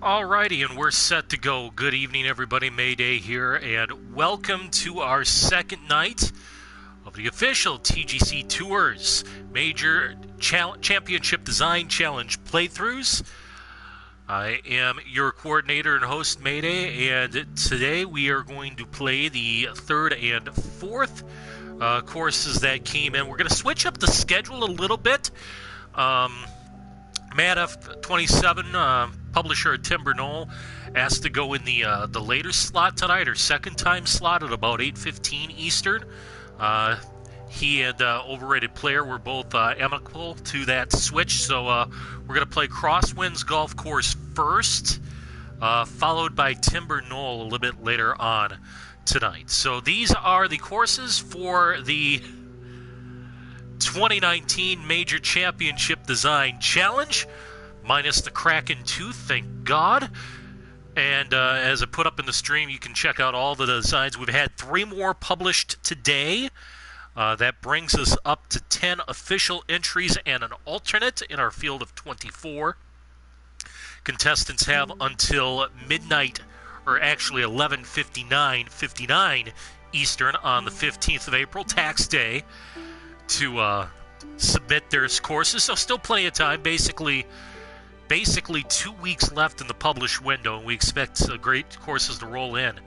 Alrighty, and we're set to go. Good evening, everybody. Mayday here, and welcome to our second night of the official TGC Tours Major Championship Design Challenge playthroughs. I am your coordinator and host, Mayday, and today we are going to play the third and fourth courses that came in. We're going to switch up the schedule a little bit. Matt F27, publisher at Timber Knoll, asked to go in the later slot tonight, or second time slot at about 8:15 Eastern. He and Overrated Player were both amicable to that switch, so we're going to play Crosswinds Golf Course first, followed by Timber Knoll a little bit later on tonight. So these are the courses for the 2019 Major Championship Design Challenge, minus the Kraken Tooth, thank God. And as I put up in the stream, you can check out all the designs. We've had 3 more published today. That brings us up to 10 official entries and an alternate in our field of 24. Contestants have until midnight, or actually 11:59 Eastern on the 15th of April, tax day, to submit their courses. So still plenty of time, basically 2 weeks left in the published window, and we expect great courses to roll in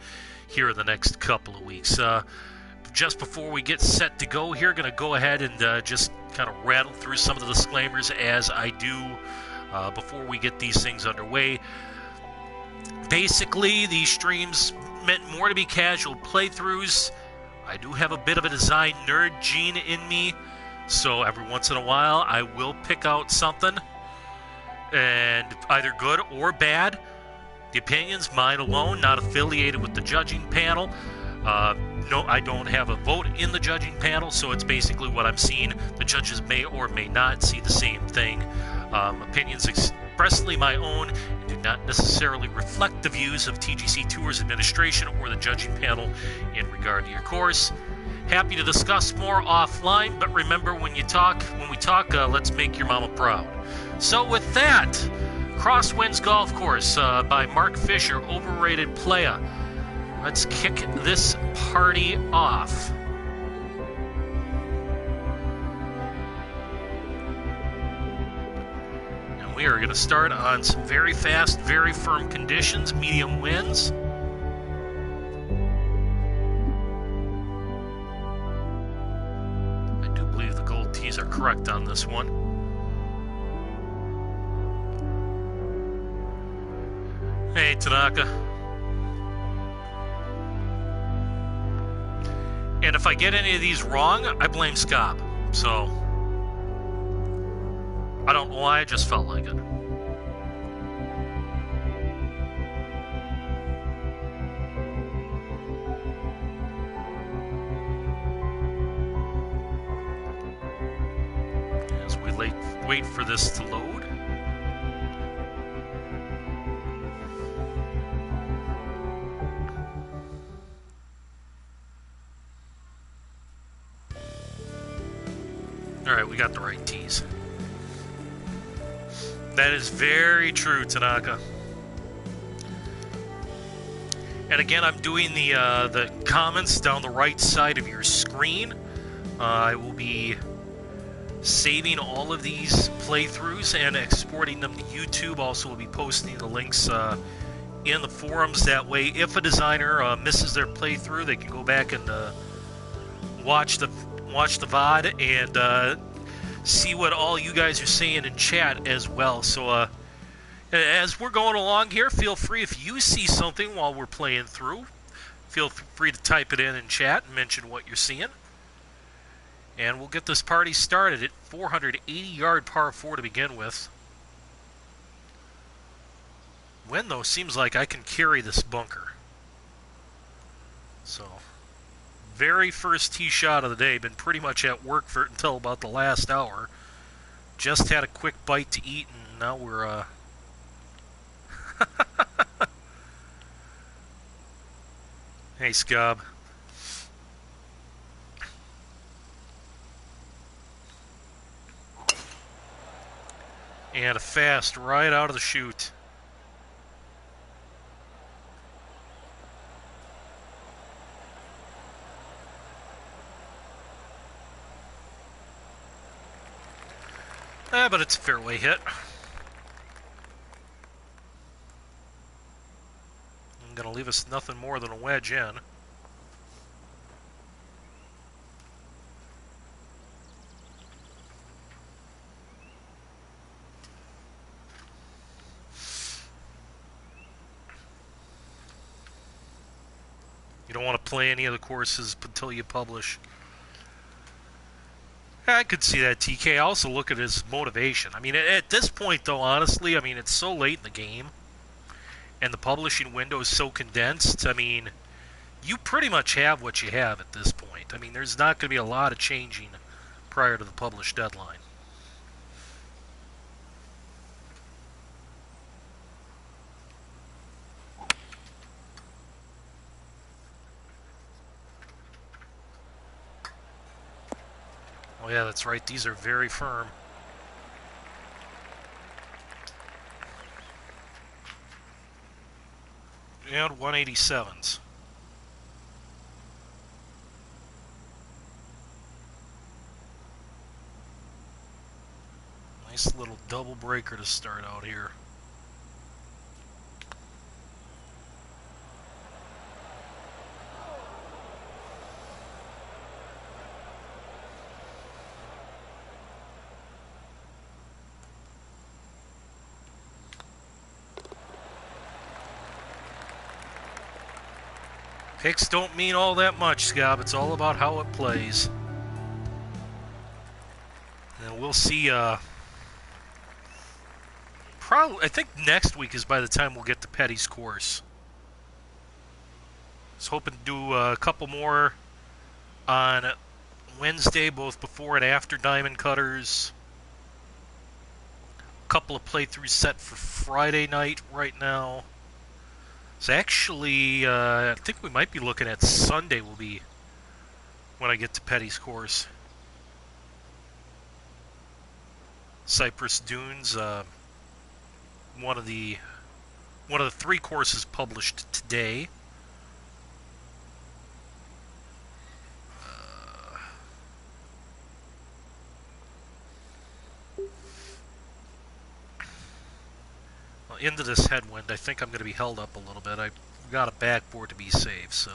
here in the next couple of weeks. Just before we get set to go here, going to go ahead and just kind of rattle through some of the disclaimers as I do before we get these things underway. Basically, these streams meant more to be casual playthroughs. I do have a bit of a design nerd gene in me, so every once in a while I will pick out something, and either good or bad. The opinion's mine alone, not affiliated with the judging panel. No, I don't have a vote in the judging panel, so it's basically what I'm seeing. The judges may or may not see the same thing. Opinions expressly my own and do not necessarily reflect the views of TGC Tours administration or the judging panel in regard to your course. Happy to discuss more offline, but remember, when we talk, let's make your mama proud. So with that, Crosswinds Golf Course by Mark Fisher, Overrated Playa. Let's kick this party off. And we are going to start on some very fast, very firm conditions, medium winds. I do believe the gold tees are correct on this one. Hey, Tanaka. And if I get any of these wrong, I blame Scott. So, I don't know why, I just felt like it. As we wait for this to load. Alright, we got the right tees. That is very true, Tanaka. And again, I'm doing the comments down the right side of your screen. I will be saving all of these playthroughs and exporting them to YouTube. Also, will be posting the links in the forums. That way, if a designer misses their playthrough, they can go back and watch the VOD and see what all you guys are saying in chat as well. So as we're going along here, feel free, if you see something while we're playing through, feel free to type it in chat and mention what you're seeing. And we'll get this party started at 480-yard par 4 to begin with. Wind, though, seems like I can carry this bunker. So, very first tee shot of the day. Been pretty much at work for it until about the last hour. Just had a quick bite to eat, and now we're Hey, Scob. And a fast right out of the chute. But it's a fairway hit. I'm going to leave us nothing more than a wedge in. You don't want to play any of the courses until you publish. I could see that, TK. I also look at his motivation. I mean, at this point, though, honestly, I mean, it's so late in the game, and the publishing window is so condensed. I mean, you pretty much have what you have at this point. I mean, there's not going to be a lot of changing prior to the published deadline. Oh yeah, that's right. These are very firm. And 187s. Nice little double breaker to start out here. Picks don't mean all that much, Scob. It's all about how it plays. And we'll see, probably, I think next week is by the time we'll get to Petty's course. I was hoping to do a couple more on Wednesday, both before and after Diamond Cutters. A couple of playthroughs set for Friday night right now. So actually, I think we might be looking at Sunday will be when I get to Petty's course. Cypress Dunes, one of the 3 courses published today. Into this headwind, I think I'm going to be held up a little bit. I've got a backboard to be safe, so...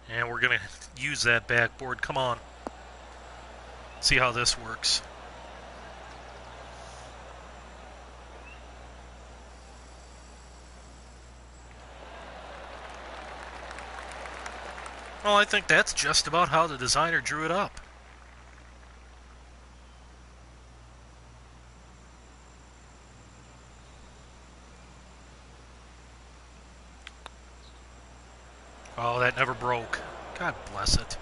And we're going to use that backboard. Come on. See how this works. Well, I think that's just about how the designer drew it up. Oh, that never broke. God bless it.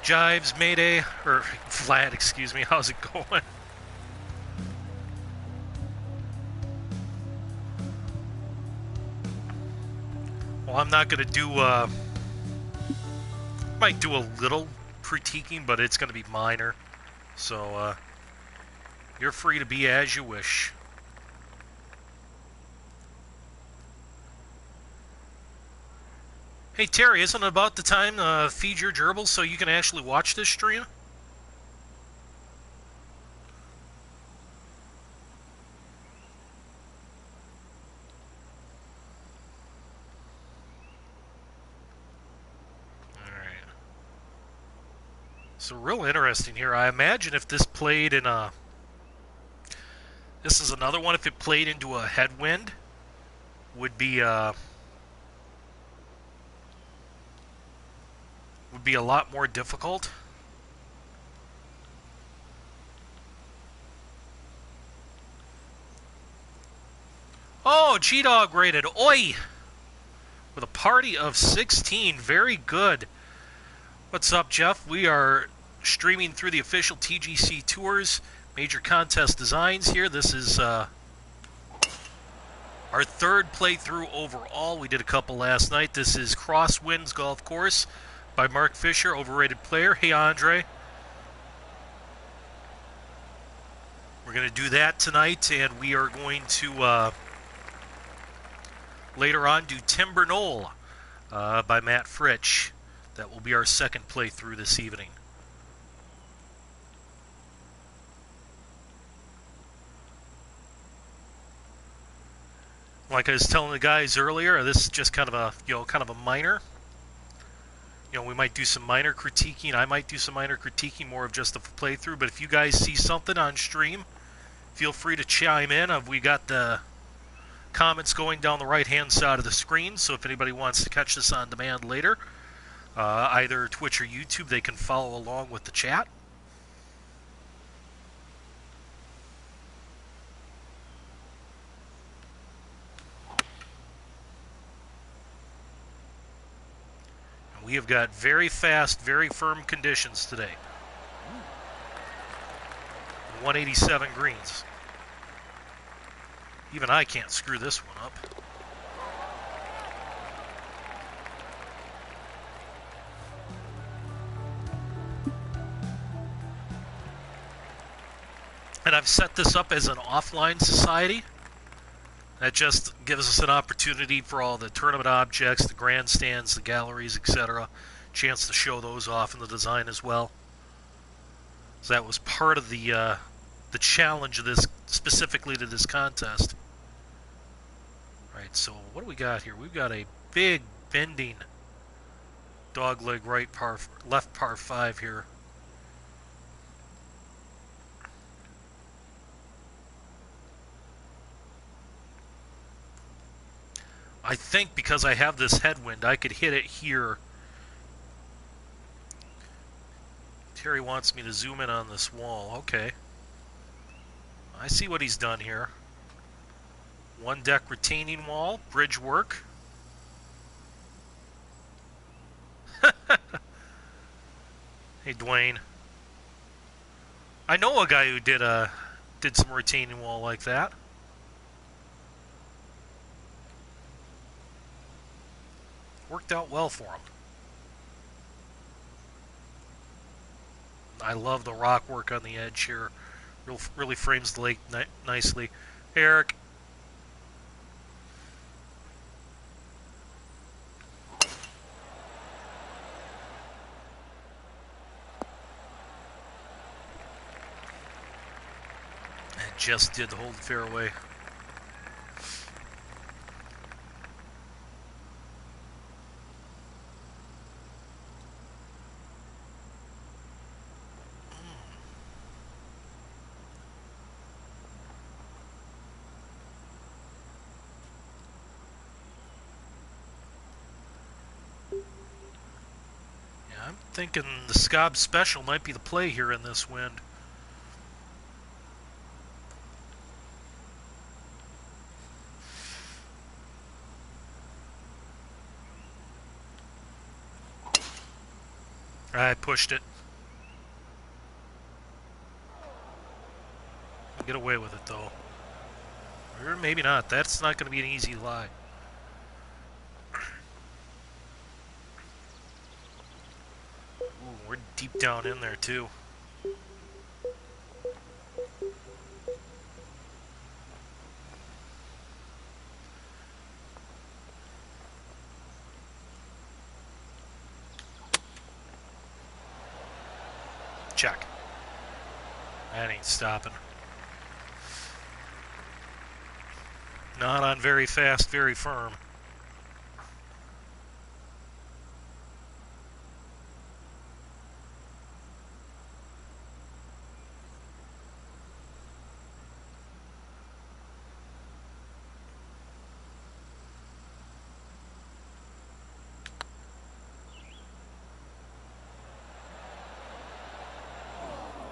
Jives, Mayday, or Vlad, excuse me, how's it going? Well, I'm not going to do, might do a little critiquing, but it's going to be minor. So, you're free to be as you wish. Hey, Terry, isn't it about the time to feed your gerbils so you can actually watch this stream? So real interesting here. I imagine if this played in a... This is another one. If it played into a headwind, would be a lot more difficult. Oh, G-Dog rated Oi! With a party of 16. Very good. What's up, Jeff? We are streaming through the official TGC Tours Major Contest Designs here. This is our third playthrough overall. We did a couple last night. This is Crosswinds Golf Course by Mark Fisher, overrated player. Hey, Andre. We're going to do that tonight, and we are going to later on do Timber Knoll by Matt Fritsch. That will be our second playthrough this evening. Like I was telling the guys earlier, this is just kind of a minor. We might do some minor critiquing. I might do some minor critiquing, more of just a playthrough. But if you guys see something on stream, feel free to chime in. We got the comments going down the right-hand side of the screen, so if anybody wants to catch this on demand later, either Twitch or YouTube, they can follow along with the chat. And we have got very fast, very firm conditions today. 187 greens. Even I can't screw this one up. And I've set this up as an offline society. That just gives us an opportunity for all the tournament objects, the grandstands, the galleries, etc. Chance to show those off in the design as well. So that was part of the challenge of this, specifically to this contest. Right, so what do we got here? We've got a big bending dogleg left par 5 here. I think because I have this headwind, I could hit it here. Terry wants me to zoom in on this wall. Okay. I see what he's done here. One deck retaining wall, bridge work. Hey, Dwayne. I know a guy who did some retaining wall like that. Worked out well for him. I love the rock work on the edge here. Really frames the lake nicely. Hey, Eric. And just did hold the fairway. I'm thinking the Scob Special might be the play here in this wind. I pushed it. I'll get away with it, though. Or maybe not. That's not going to be an easy lie. We're deep down in there, too. Check. That ain't stopping. Not on very fast, very firm.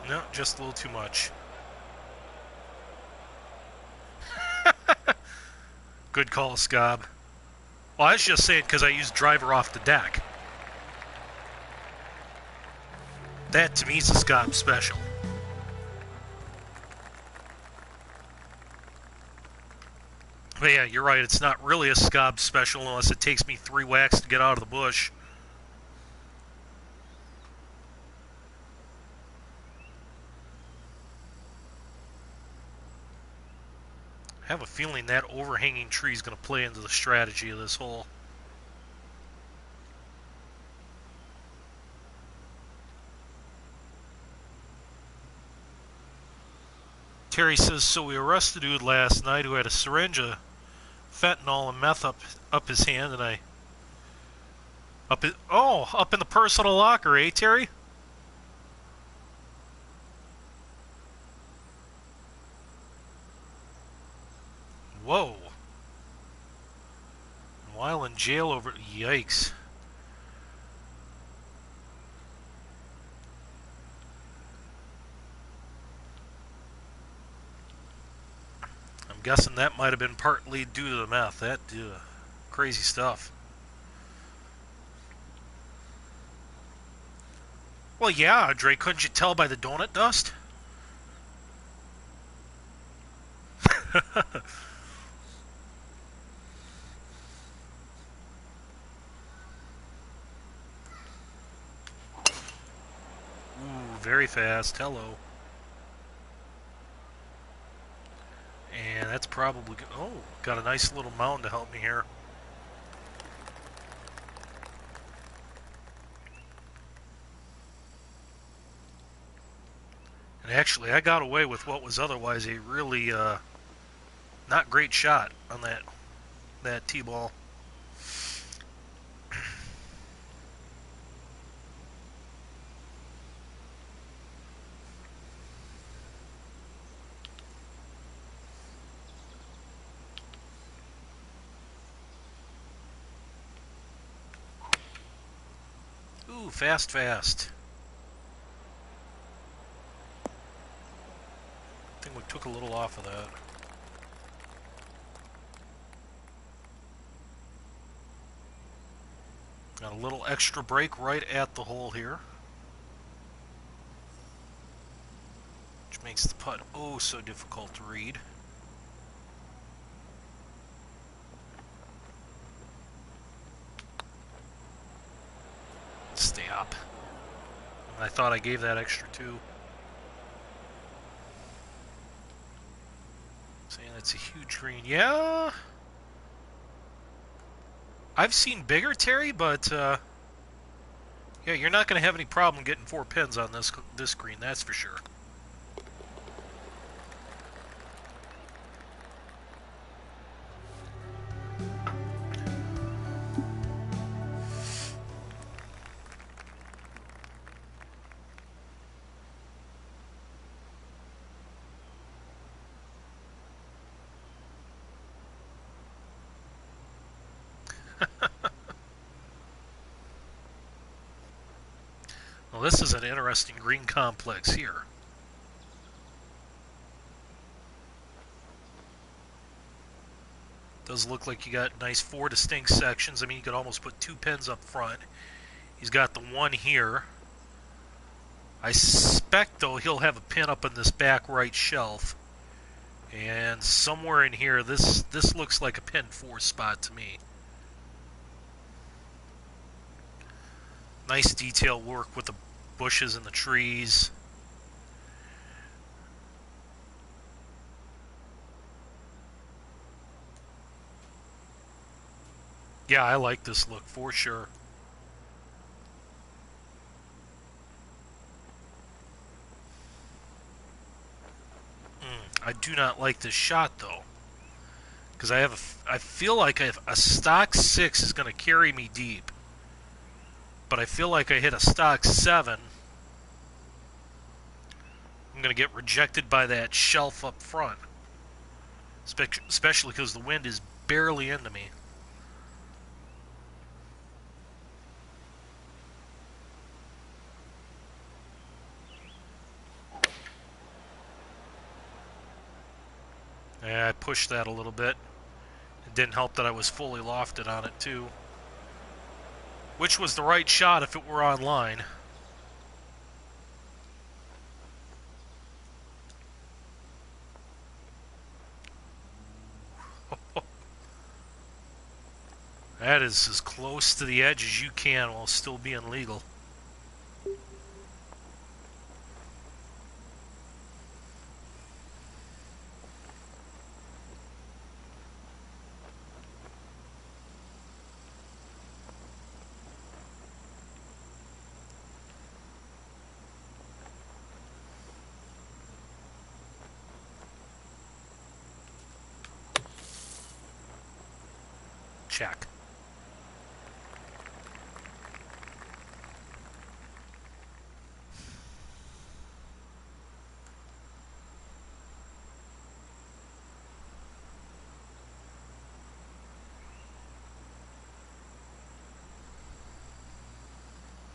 No, just a little too much. Good call, Scob. Well, I was just saying because I used driver off the deck. That, to me, is a Scob special. But yeah, you're right. It's not really a Scob special unless it takes me 3 whacks to get out of the bush. I have a feeling that overhanging tree is going to play into the strategy of this hole. Terry says, so we arrested a dude last night who had a syringe of fentanyl and meth up his hand, and up in the personal locker, eh, Terry? Whoa. While in jail over... Yikes. I'm guessing that might have been partly due to the meth. That, crazy stuff. Well, yeah, Dre, couldn't you tell by the donut dust? Ooh, very fast. Hello. And that's probably... Oh, got a nice little mound to help me here. And actually, I got away with what was otherwise a really not great shot on that tee-ball. Ooh, fast, fast. I think we took a little off of that. Got a little extra break right at the hole here, which makes the putt oh so difficult to read. Stay up. I thought I gave that extra too. Saying it's a huge green. Yeah. I've seen bigger, Terry, but yeah, you're not going to have any problem getting 4 pins on this green, that's for sure. Well, this is an interesting green complex here. Does look like you got nice 4 distinct sections. I mean, you could almost put 2 pins up front. He's got the one here. I suspect, though, he'll have a pin up in this back right shelf. And somewhere in here, this looks like a pin 4 spot to me. Nice detail work with the bushes and the trees. Yeah, I like this look for sure. I do not like this shot though, because I feel like a stock 6 is going to carry me deep, but I feel like I hit a stock 7, I'm going to get rejected by that shelf up front, especially because the wind is barely into me. Yeah, I pushed that a little bit. It didn't help that I was fully lofted on it, too. Which was the right shot if it were online. That is as close to the edge as you can while still being legal. Check.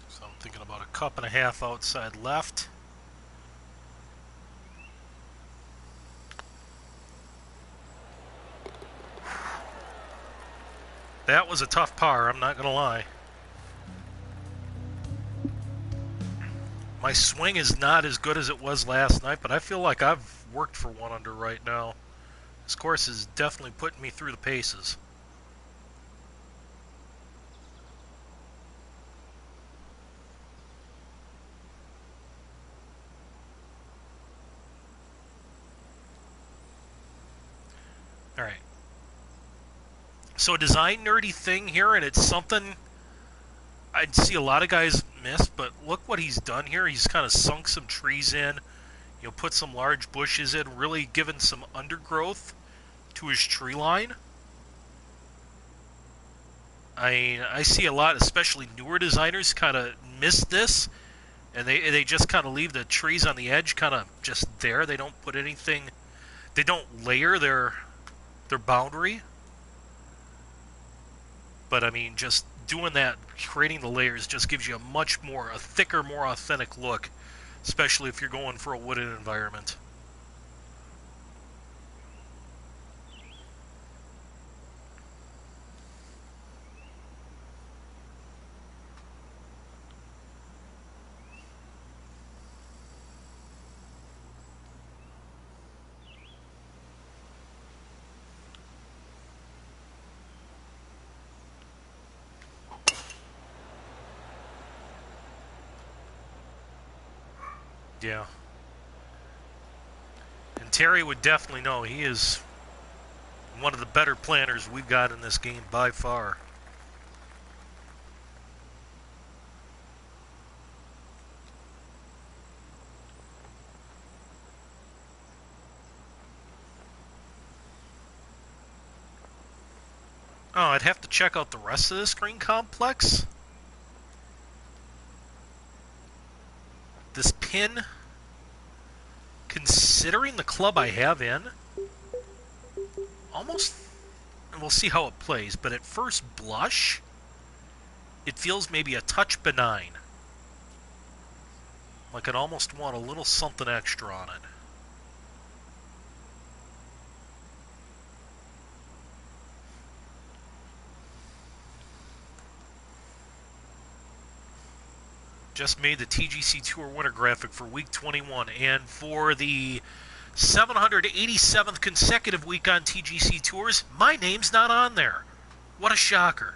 So I'm thinking about a cup and a half outside left. That was a tough par, I'm not going to lie. My swing is not as good as it was last night, but I feel like I've worked for 1 under right now. This course is definitely putting me through the paces. All right. So a design nerdy thing here, and it's something I'd see a lot of guys miss, but look what he's done here. He's kind of sunk some trees in, put some large bushes in, really given some undergrowth to his tree line. I see a lot, especially newer designers, kind of miss this, and they just kind of leave the trees on the edge kind of just there. They don't put anything, they don't layer their boundary. But I mean, just doing that, creating the layers, just gives you a thicker, more authentic look, especially if you're going for a wooded environment. Yeah. And Terry would definitely know. He is one of the better planners we've got in this game by far. Oh, I'd have to check out the rest of this green complex. This pin, considering the club I have in, almost, and we'll see how it plays, but at first blush, it feels maybe a touch benign. Like I'd almost want a little something extra on it. Just made the TGC Tour winter graphic for week 21, and for the 787th consecutive week on TGC Tours, my name's not on there. What a shocker.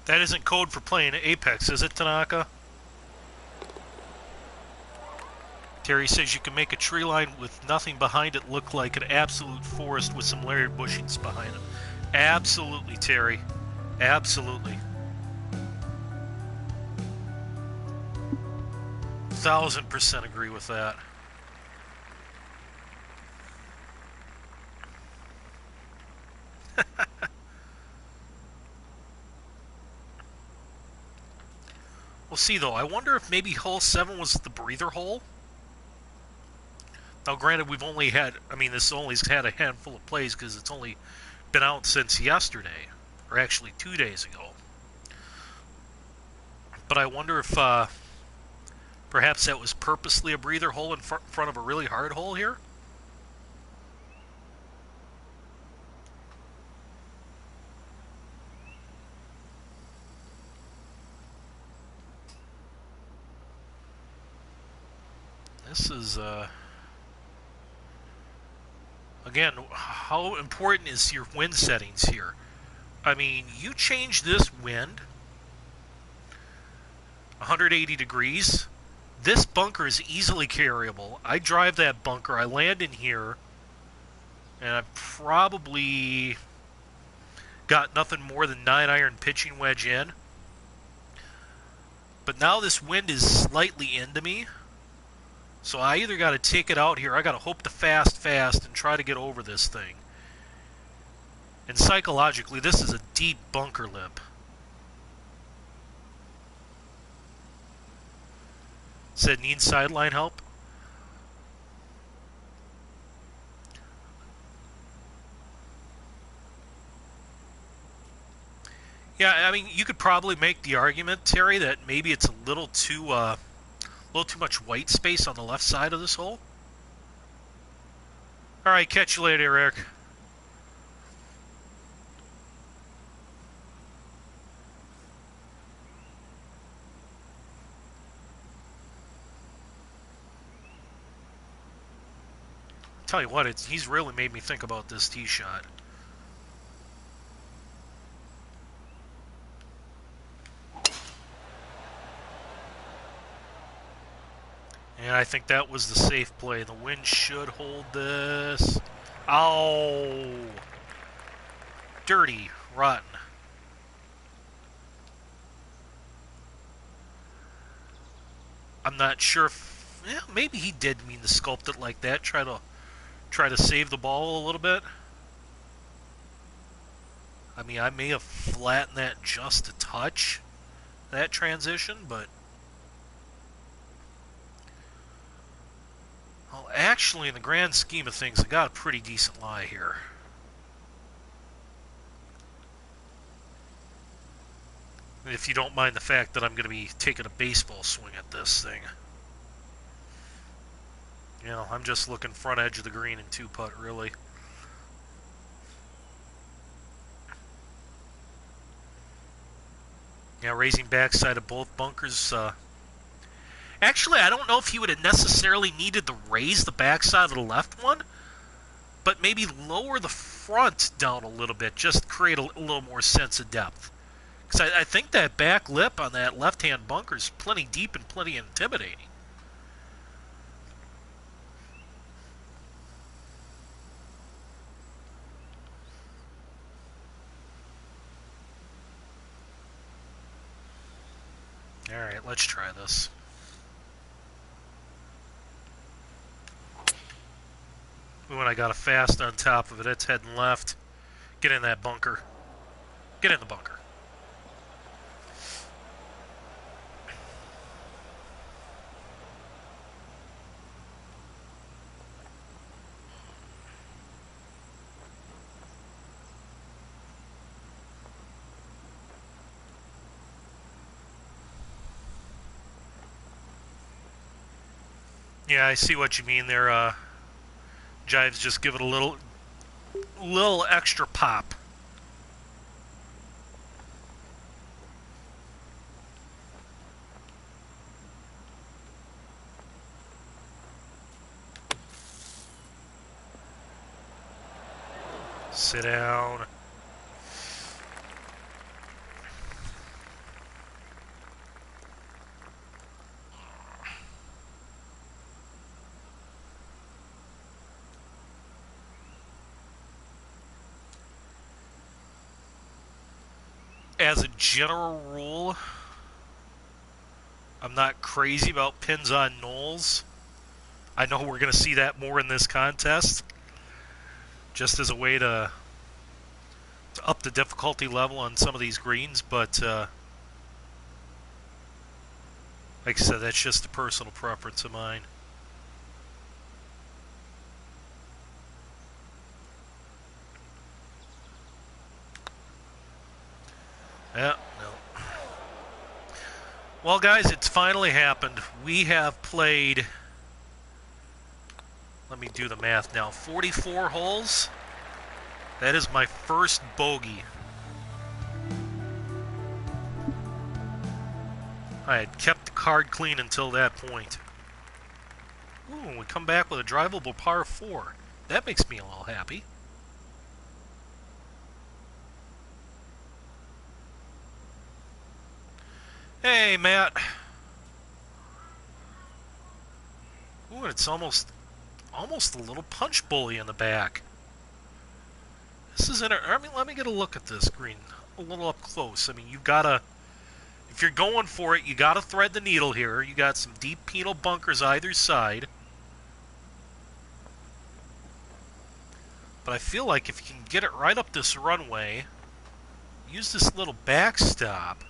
That isn't code for playing Apex, is it, Tanaka? Terry says you can make a tree line with nothing behind it look like an absolute forest with some layered bushings behind it. Absolutely, Terry. Absolutely. 1000% agree with that. We'll see, though. I wonder if maybe hole 7 was the breather hole. Now, granted, we've only had... I mean, this only's had a handful of plays because it's only been out since yesterday. Or actually 2 days ago. But I wonder if perhaps that was purposely a breather hole in front of a really hard hole here. This is, again, how important is your wind settings here? I mean, you change this wind 180 degrees, this bunker is easily carryable. I drive that bunker, I land in here, and I've probably got nothing more than 9-iron pitching wedge in. But now this wind is slightly into me. So I either got to take it out here, I got to hope to fast and try to get over this thing. And psychologically, this is a deep bunker lip. Said need sideline help. Yeah, I mean, you could probably make the argument, Terry, that maybe it's a little too much white space on the left side of this hole. All right, catch you later, Eric. Tell you what, he's really made me think about this tee shot. And I think that was the safe play. The wind should hold this. Oh! Dirty, rotten. I'm not sure if... Yeah, maybe he did mean to sculpt it like that. Try to save the ball a little bit. I mean, I may have flattened that just a touch, that transition, but... Well, actually, in the grand scheme of things, I got a pretty decent lie here. If you don't mind the fact that I'm going to be taking a baseball swing at this thing. You know, I'm just looking front edge of the green and 2-putt, really. Yeah, raising backside of both bunkers. Actually, I don't know if he would have necessarily needed to raise the backside of the left one, but maybe lower the front down a little bit, just create a little more sense of depth. Because I think that back lip on that left-hand bunker is plenty deep and plenty intimidating. Alright, let's try this. When I got a fast on top of it, it's heading left. Get in that bunker. Get in the bunker. Yeah, I see what you mean there, Jives. Just give it a little extra pop. Sit down. As a general rule, I'm not crazy about pins on knolls. I know we're going to see that more in this contest, just as a way to up the difficulty level on some of these greens, but Like I said, that's just a personal preference of mine. Yeah, no. Well, guys, it's finally happened. We have played, let me do the math now, 44 holes. That is my first bogey. I had kept the card clean until that point. Ooh, we come back with a drivable par 4. That makes me a little happy. Hey, Matt. Ooh, it's almost a little punch bully in the back. This is I mean, let me get a look at this green a little up close. I mean, you've got to, if you're going for it, you got to thread the needle here. You got some deep penal bunkers either side. But I feel like if you can get it right up this runway, use this little backstop.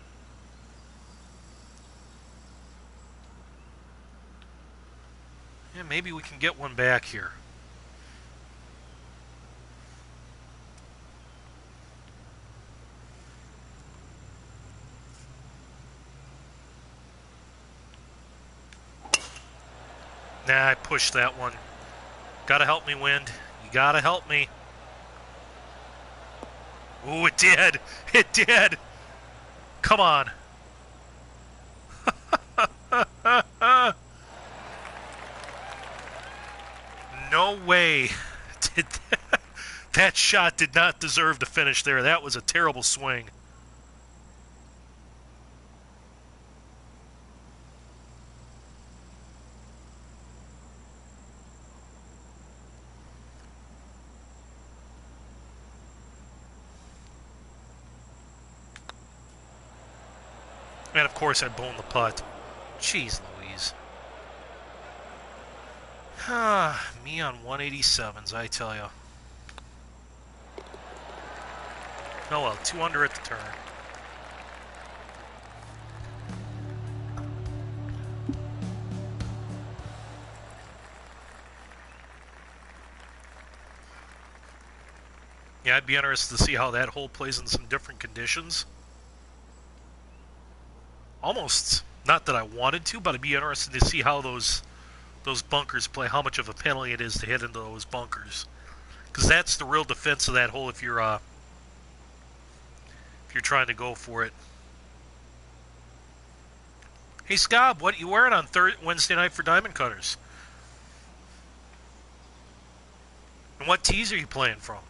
Yeah, maybe we can get one back here. Nah, I pushed that one. Gotta help me, wind. You gotta help me. Ooh, it did. It did. Come on. No way. That shot did not deserve to finish there. That was a terrible swing. And of course I boned the putt. Jeez Louise. Me on 187s, I tell you. Oh well, 2 under at the turn. Yeah, I'd be interested to see how that hole plays in some different conditions. Almost, not that I wanted to, but I'd be interested to see how those bunkers play, how much of a penalty it is to hit into those bunkers. Because that's the real defense of that hole if you're trying to go for it. Hey, Scob, what you wearing on Wednesday night for Diamond Cutters? And what tees are you playing from?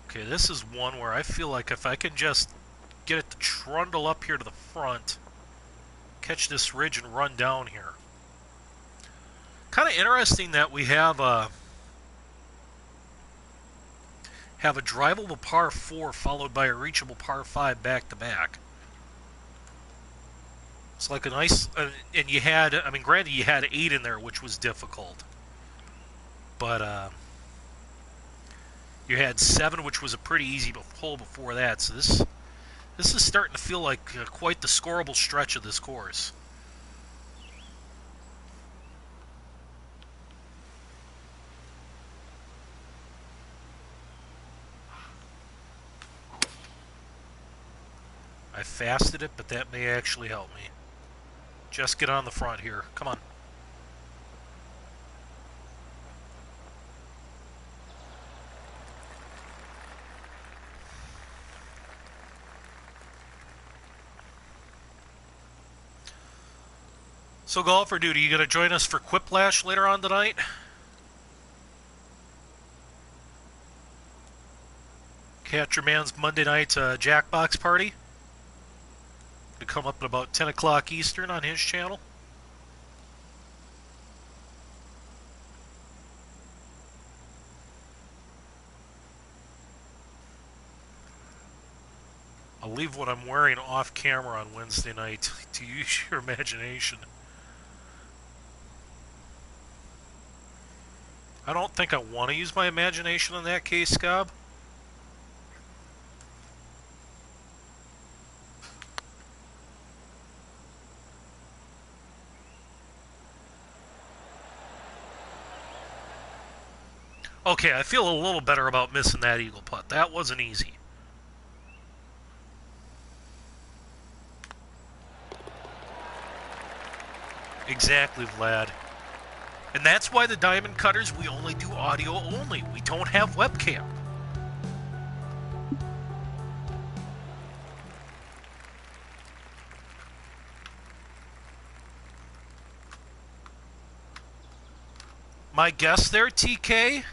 Okay, this is one where I feel like if I can just get it to trundle up here to the front, catch this ridge and run down here. Kind of interesting that we have a drivable par 4 followed by a reachable par 5 back to back. It's like a nice, and you had, I mean, granted you had 8 in there, which was difficult, but you had 7, which was a pretty easy hole before that. So this is starting to feel like quite the scoreable stretch of this course. I fasted it, but that may actually help me. Just get on the front here. Come on. So, golfer dude, are you going to join us for Quiplash later on tonight? Catcher Man's Monday night Jackbox party. To come up at about 10 o'clock Eastern on his channel. leave what I'm wearing off camera on Wednesday night to use your imagination. I don't think I want to use my imagination in that case, Scob. Okay, I feel a little better about missing that eagle putt. That wasn't easy. Exactly, Vlad. And that's why the Diamond Cutters, we only do audio only. We don't have webcam. My guess there, TK,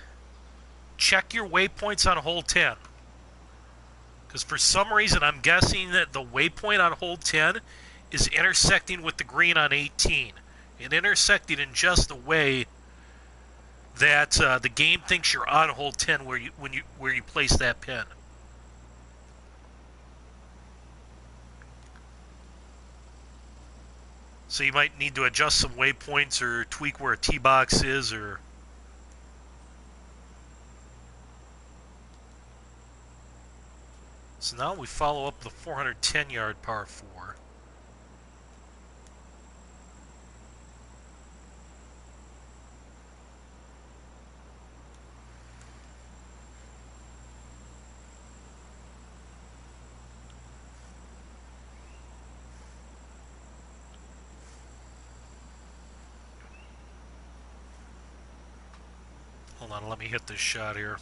check your waypoints on hole 10. Because for some reason, I'm guessing that the waypoint on hole 10 is intersecting with the green on 18. And intersecting in just the way that the game thinks you're on hole 10 where you place that pin. So you might need to adjust some waypoints or tweak where a tee box is, or so now we follow up the 410-yard par 4. Hold on, let me hit this shot here.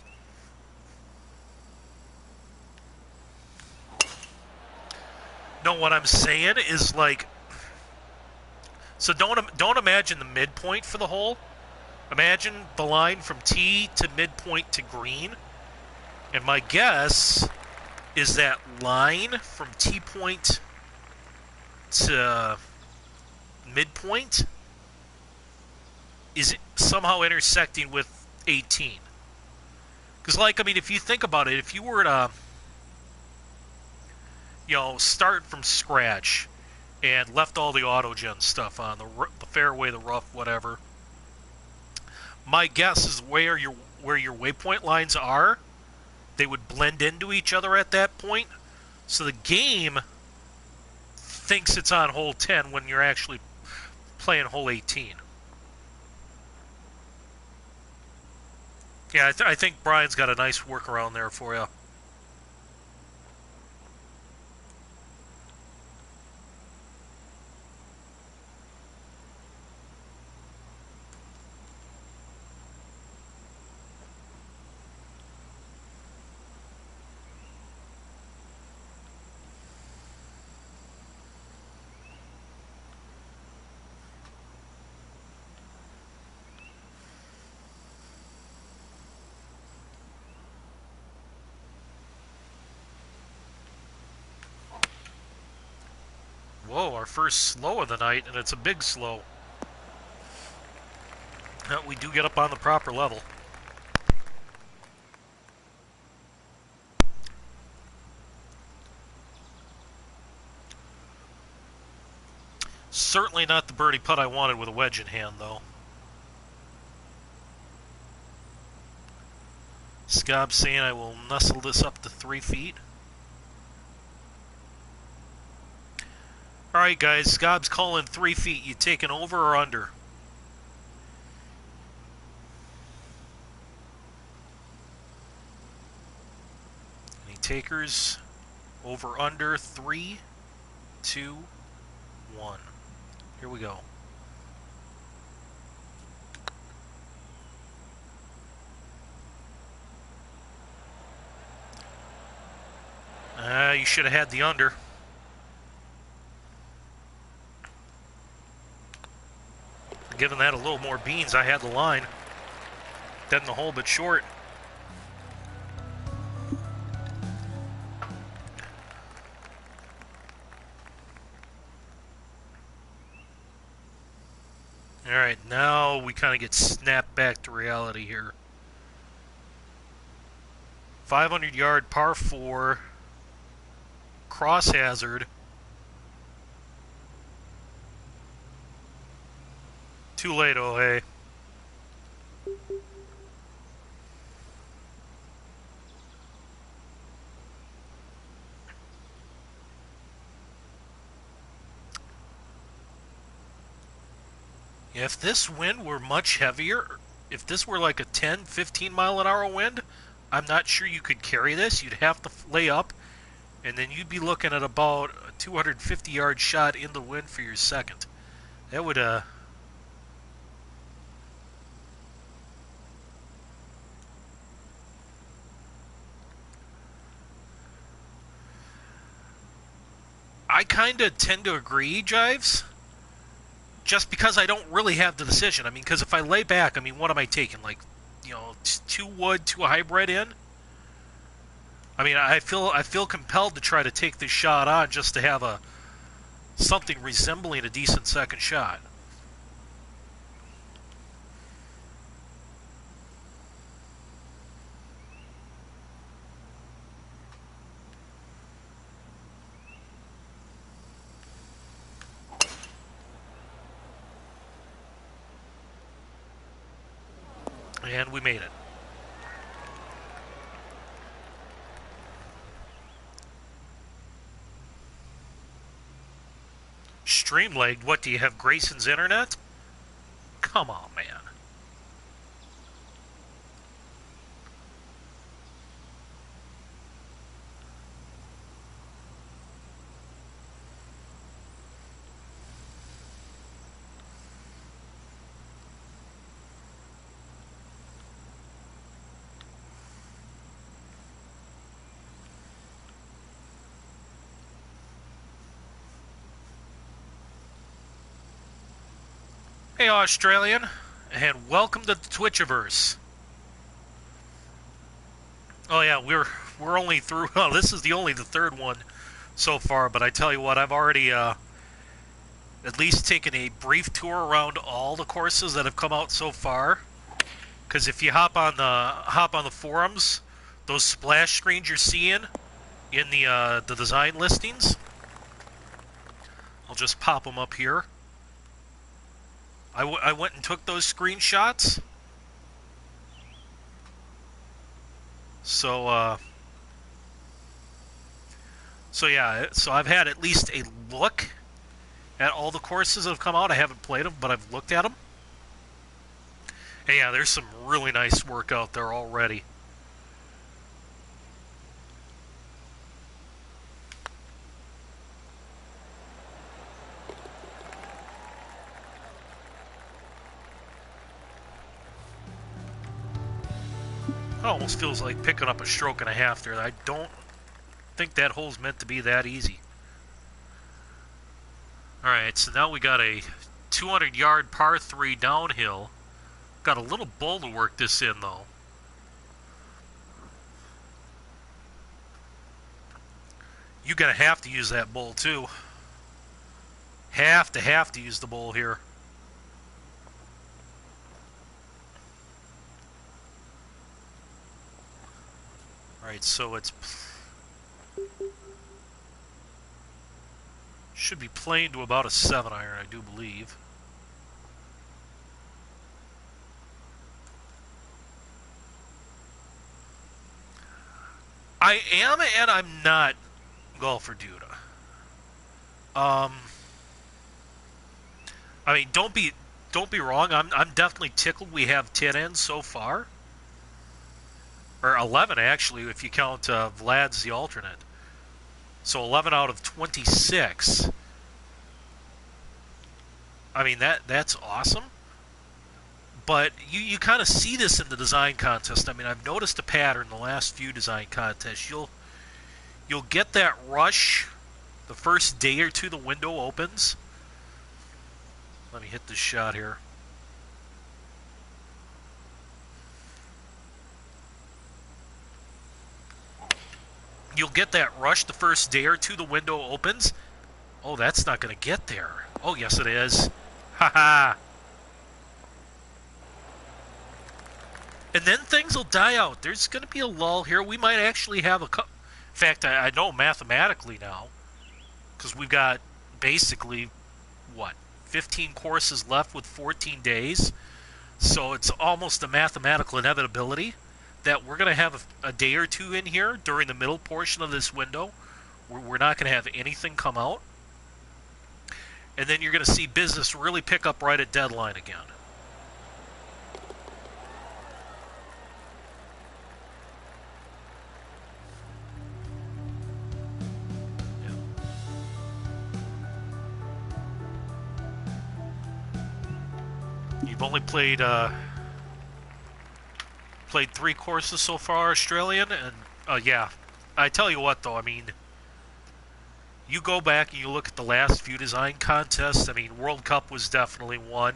No, what I'm saying is, like, so don't imagine the midpoint for the hole. Imagine the line from tee to midpoint to green. And my guess is that line from tee point to midpoint is somehow intersecting with 18. Because, like, I mean, if you think about it, if you were to, start from scratch and left all the autogen stuff on, the fairway, the rough, whatever, my guess is where your waypoint lines are, they would blend into each other at that point. So the game thinks it's on hole 10 when you're actually playing hole 18. Yeah, I think Brian's got a nice workaround there for you. Whoa, our first slow of the night, and it's a big slow. We do get up on the proper level. Certainly not the birdie putt I wanted with a wedge in hand, though. Scob saying I will nestle this up to 3 feet. Alright guys, Scob's calling 3 feet. You taking over or under? Any takers? Over, under, 3, 2, 1. Here we go. You should have had the under. Giving that a little more beans, I had the line. Dead in the hole, but short. Alright, now we kind of get snapped back to reality here. 500-yard par 4. cross hazard. Too late, oh hey. If this wind were much heavier, if this were like a 10, 15 mile an hour wind, I'm not sure you could carry this. You'd have to lay up, and then you'd be looking at about a 250 yard shot in the wind for your second. That would, I kind of tend to agree, Jives, just because I don't really have the decision. I mean, because if I lay back, I mean, what am I taking? Like, you know, 2 wood, 2 hybrid in? I mean, I feel compelled to try to take this shot on just to have something resembling a decent second shot. And we made it. Stream-lagged? What, do you have Grayson's internet? Come on, man. Hey, Australian, and welcome to the Twitchiverse. Oh yeah, we're only through. Oh, this is only the third one so far. But I tell you what, I've already at least taken a brief tour around all the courses that have come out so far. Because if you hop on the forums, those splash screens you're seeing in the design listings, I'll just pop them up here. I went and took those screenshots. So yeah, so I've had at least a look at all the courses that have come out. I haven't played them, but I've looked at them. And yeah, there's some really nice work out there already. It almost feels like picking up a stroke and a half there. I don't think that hole's meant to be that easy. Alright, so now we got a 200-yard par 3 downhill. Got a little bull to work this in, though. You're going to have to use that bull, too. Have to use the bull here. Alright, so it's... should be playing to about a 7-iron, I do believe. I am and I'm not Golfer Duda. I mean, don't be wrong. I'm definitely tickled we have 10 ends so far. Or 11, actually, if you count Vlad's the alternate. So 11 out of 26. I mean, that's awesome. But you kind of see this in the design contest. I mean, I've noticed a pattern in the last few design contests. You'll get that rush the first day or two the window opens. Let me hit this shot here. You'll get that rush the first day or two the window opens. Oh, that's not going to get there. Oh, yes it is. Haha. And then things will die out. There's going to be a lull here. We might actually have fact, I know mathematically now, because we've got basically, what, 15 courses left with 14 days. So it's almost a mathematical inevitability that we're going to have a day or two in here during the middle portion of this window. We're not going to have anything come out. And then you're going to see business really pick up right at deadline again. You've only played 3 courses so far, Australian, and yeah. I tell you what, though, I mean, you go back and you look at the last few design contests. I mean, World Cup was definitely one,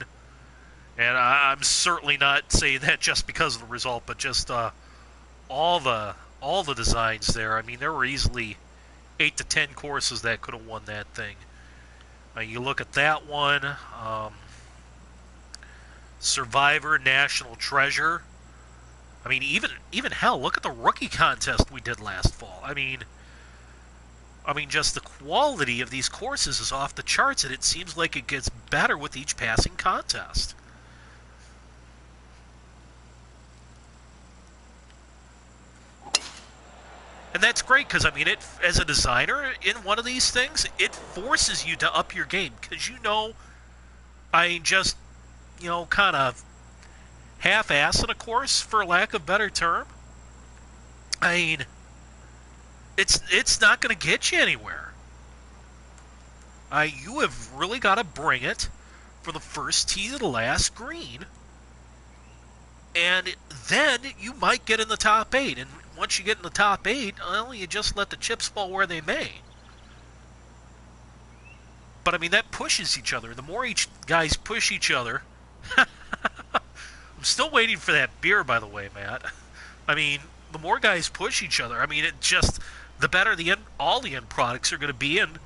and I'm certainly not saying that just because of the result, but just all the designs there. I mean, there were easily 8 to 10 courses that could have won that thing. You look at that one. Survivor, National Treasure. I mean, even hell, look at the rookie contest we did last fall. I mean, just the quality of these courses is off the charts, and it seems like it gets better with each passing contest. And that's great, because, I mean, it, as a designer in one of these things, it forces you to up your game, because just kind of half-assing a course, for lack of a better term. I mean, it's not going to get you anywhere. You have really got to bring it for the first tee to the last green, and then you might get in the top 8. And once you get in the top 8, well, you just let the chips fall where they may. But I mean, that pushes each other. The more each guys push each other. I'm still waiting for that beer, by the way, Matt. I mean, the more guys push each other, I mean, the better all the end products are going to be. And,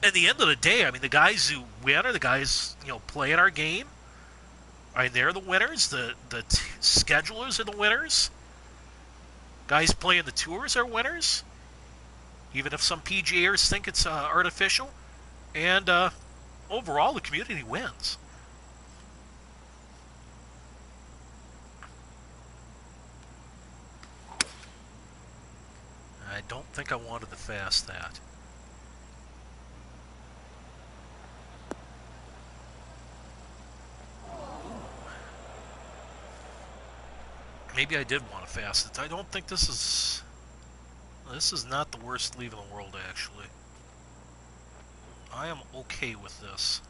at the end of the day, I mean, the guys who win are the guys, playing our game. I mean, they're the winners. The schedulers are the winners. Guys playing the tours are winners. Even if some PGAers think it's artificial. And overall, the community wins. I don't think I wanted to fast that. Maybe I did want to fast it. I don't think this is not the worst leave in the world, actually. I am okay with this.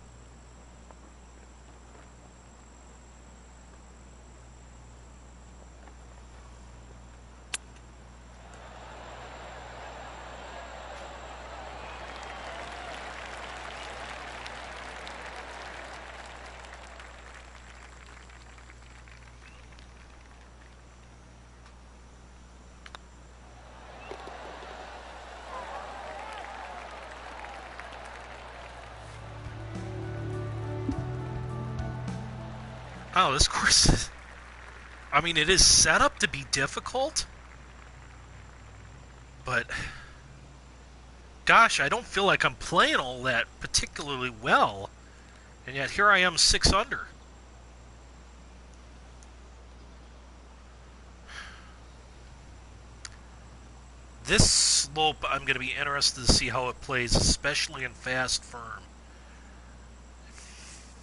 Oh, this course, I mean, it is set up to be difficult, but gosh, I don't feel like I'm playing all that particularly well, and yet here I am 6 under. This slope, I'm going to be interested to see how it plays, especially in fast firm.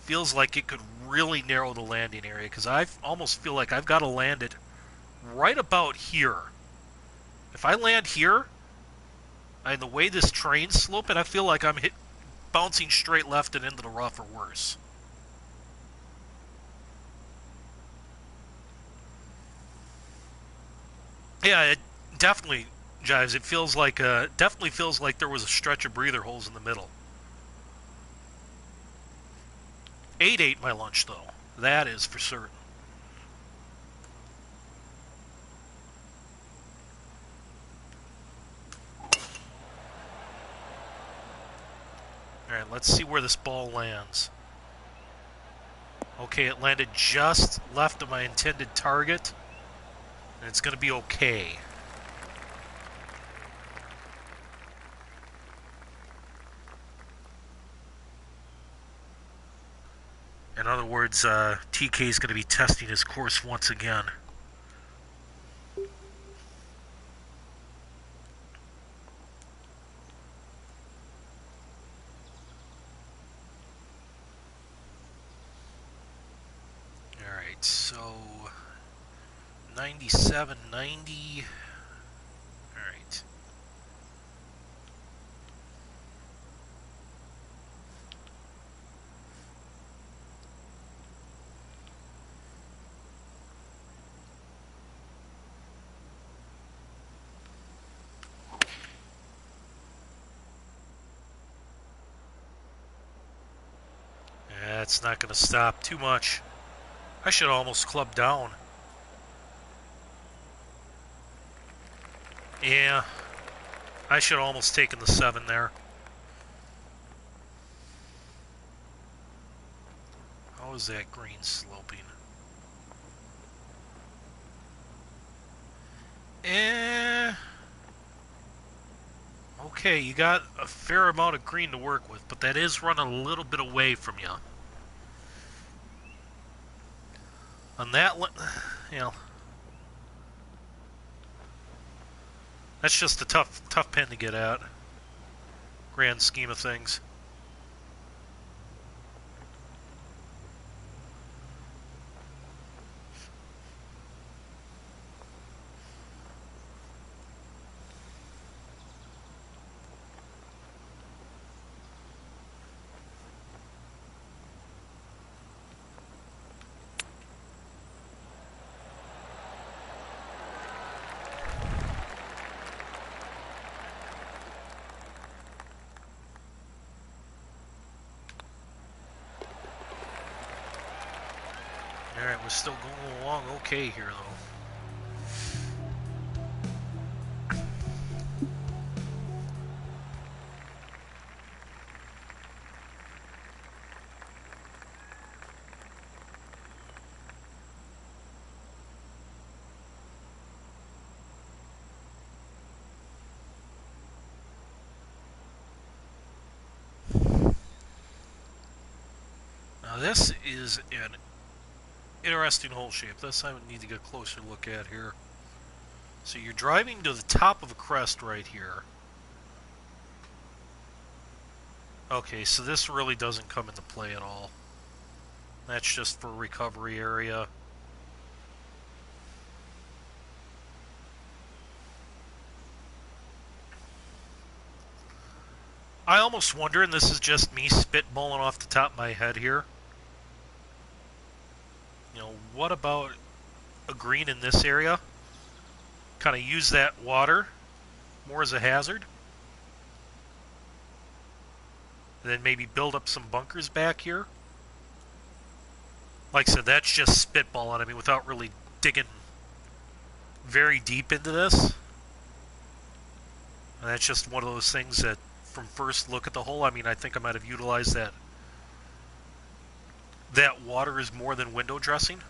Feels like it could really narrow the landing area, because I almost feel like I've got to land it right about here. If I land here, and the way this terrain's sloping, I feel like I'm bouncing straight left and into the rough or worse. Yeah, it definitely jives. It feels like definitely feels like there was a stretch of breather holes in the middle. 8-8 my lunch, though. That is for certain. Alright, let's see where this ball lands. Okay, it landed just left of my intended target. And it's going to be okay. In other words, TK is going to be testing his course once again. Alright, so 97, 90. Alright. That's not going to stop too much. I should almost club down. Yeah, I should almost taken the 7 there. How is that green sloping? Okay, you got a fair amount of green to work with, but that is running a little bit away from you. On that, you know, that's just a tough pin to get at. Grand scheme of things. Alright, we're still going along okay here, though. Now this is an interesting hole shape. This I would need to get a closer look at here. So you're driving to the top of a crest right here. Okay, so this really doesn't come into play at all. That's just for recovery area. I almost wonder, and this is just me spitballing off the top of my head here, you know, what about a green in this area? Kind of use that water more as a hazard. And then maybe build up some bunkers back here. Like I said, that's just spitballing. I mean, without really digging very deep into this. And that's just one of those things that, from first look at the hole, I mean, I think I might have utilized that. That water is more than window dressing.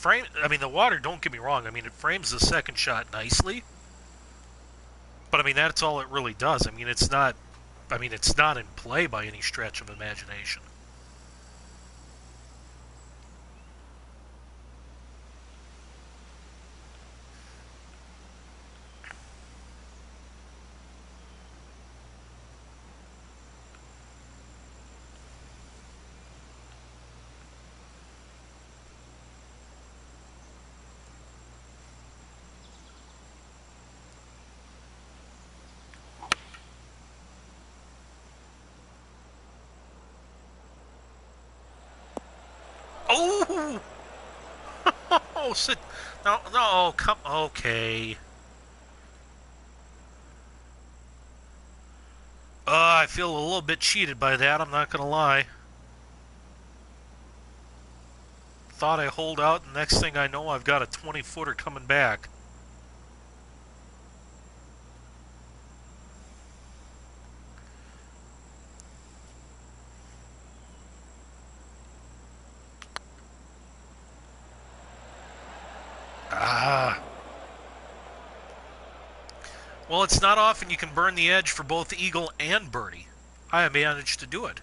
I mean, the water, don't get me wrong, I mean, it frames the second shot nicely. But I mean, that's all it really does. I mean, it's not in play by any stretch of imagination. Oh! Oh, sit. No, no, come. Okay. I feel a little bit cheated by that, I'm not gonna lie. Thought I hold out, and next thing I know, I've got a 20-footer coming back. Ah. Well, it's not often you can burn the edge for both eagle and birdie. I managed to do it.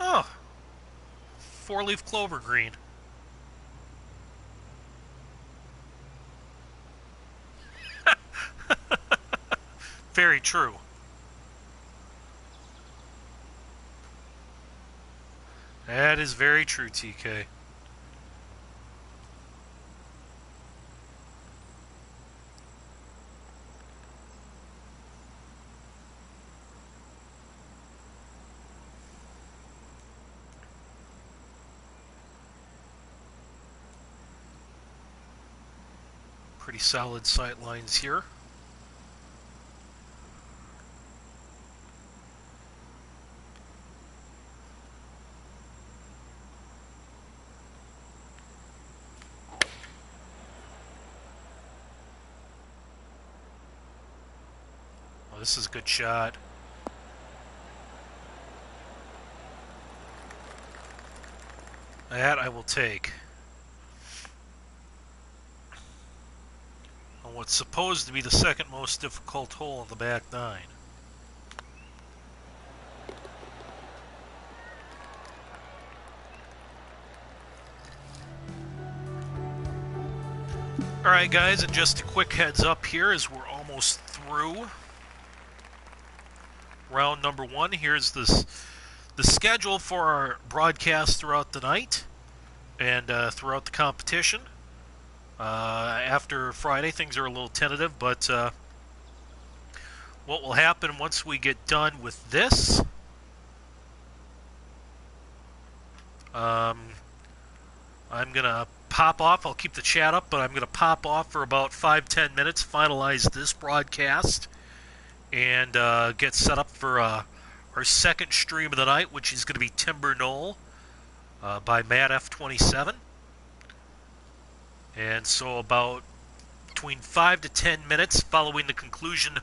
Oh, four-leaf clover green. Very true. That is very true, TK. Pretty solid sight lines here. Oh, this is a good shot. That I will take. On what's supposed to be the second most difficult hole of the back nine. Alright guys, and just a quick heads up here as we're almost through round number one. Here's the schedule for our broadcast throughout the night and throughout the competition. After Friday, things are a little tentative, but what will happen once we get done with this, I'm going to pop off. I'll keep the chat up, but I'm going to pop off for about 5-10 minutes, finalize this broadcast, and get set up for our second stream of the night, which is going to be Timber Knoll by Matt F27. And so about between 5 to 10 minutes following the conclusion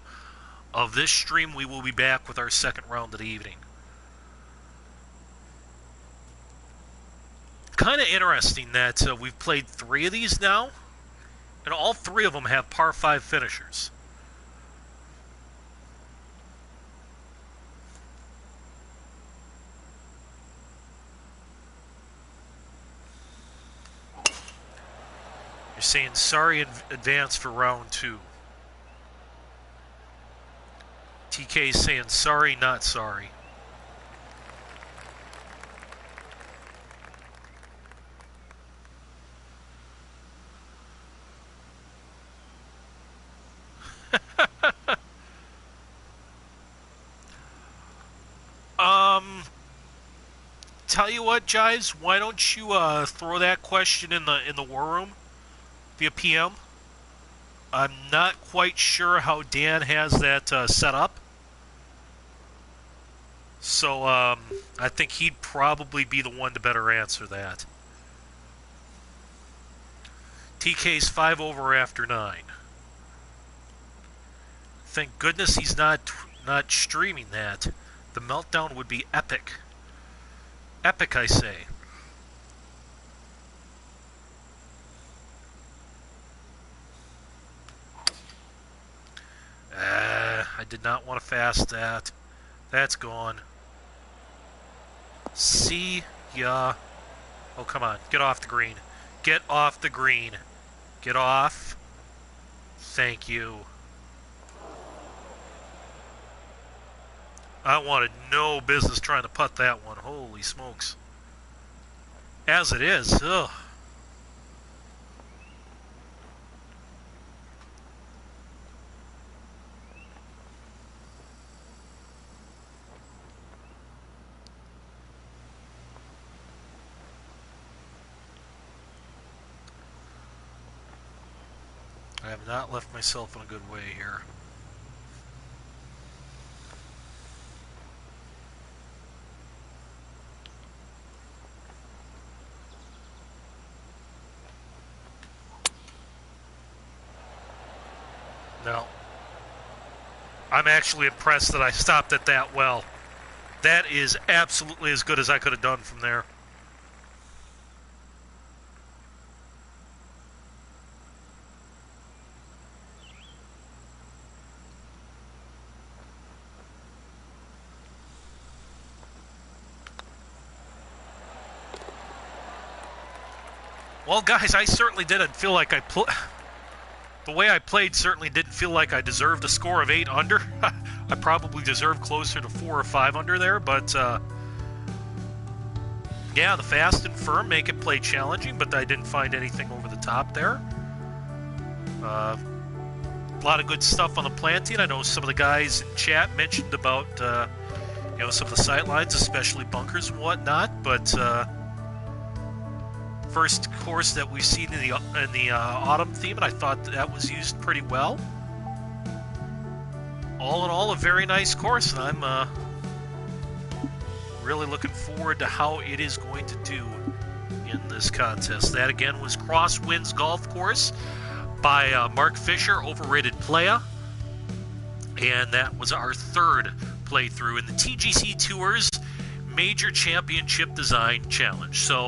of this stream, we will be back with our second round of the evening. Kind of interesting that we've played 3 of these now, and all 3 of them have par 5 finishers. You're saying sorry in advance for round 2. TK is saying sorry, not sorry. Tell you what, Jives, why don't you throw that question in the war room via PM? I'm not quite sure how Dan has that set up. So I think he'd probably be the one to better answer that. TK's 5 over after 9. Thank goodness he's not streaming that. The meltdown would be epic. Epic, I say. I did not want to fast that. That's gone. See ya. Oh, come on. Get off the green. Get off the green. Get off. Thank you. I wanted no business trying to putt that one. Holy smokes. As it is, ugh. I have not left myself in a good way here. No. I'm actually impressed that I stopped it that well. That is absolutely as good as I could have done from there. Well, guys, I certainly didn't feel like the way I played certainly didn't feel like I deserved a score of 8 under. I probably deserved closer to 4 or 5 under there, but yeah, the fast and firm make it play challenging, but I didn't find anything over the top there. A lot of good stuff on the planting. I know some of the guys in chat mentioned about you know, some of the sight lines, especially bunkers and whatnot, but first course that we've seen in the autumn theme, and I thought that was used pretty well. All in all, a very nice course, and I'm really looking forward to how it is going to do in this contest. That again was Crosswinds Golf Course by Mark Fisher, Overrated Playa, and that was our third playthrough in the TGC Tours Major Championship Design Challenge. So